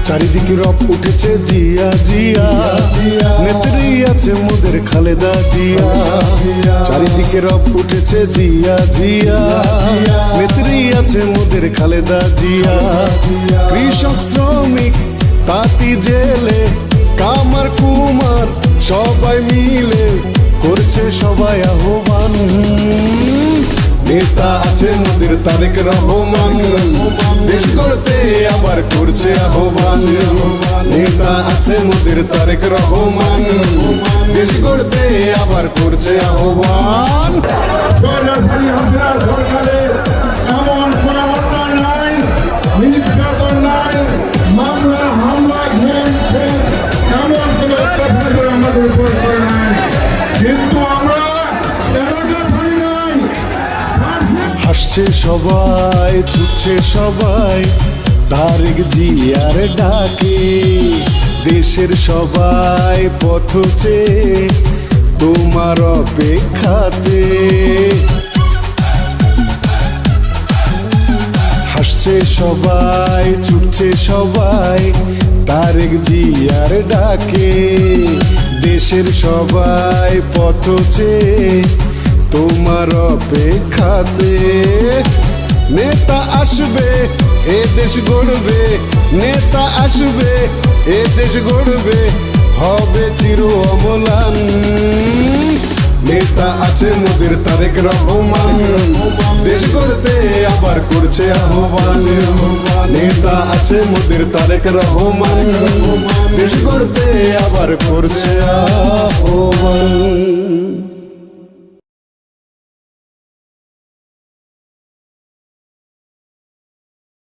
চারিদিকে রব উঠেছে জিয়া জিয়া, নেত্রী আছে মোদের খালেদা জিয়া। চারিদিকে রব উঠেছে জিয়া জিয়া, নেত্রী আছে মোদের খালেদা জিয়া। কৃষক শ্রমিক তাঁতি জেলে কামার কুমার সবাই মিলে করছে সবাই আহ্বান। নেতা আছে মোদের তারেক রহমান, দেশ গড়তে আবার করছে আহ্বান। নেতা আছে মোদের তারেক রহমান, দেশ গড়তে আবার করছে আহ্বান। সরকারের এমন কোনো অন্যায় নাই, নির্যাতন নাই, মামলা হামলা এমন কোনো অত্যাচার আমাদের উপর করে নাই, কিন্তু আমরা হাসছে সবাই, ছুটছে সবাই তারেক জিয়ার ডাকে। দেশের সবাই পথ চেয়ে তোমার অপেক্ষাতে। হাসছে সবাই, ছুটছে সবাই তারেক জিয়ার ডাকে। দেশের সবাই পথ চেয়ে তোমার অপেক্ষাতে। নেতা আসবে এ দেশ গড়বে, নেতা আসবে এ দেশ গড়বে, হবে চির অমলান। নেতা আছে মোদের তারেক রহমান, দেশ গড়তে আবার করছে আহ্বান। নেতা আছে মোদের তারেক রহমান, দেশ গড়তে আবার করছে আহ্বান।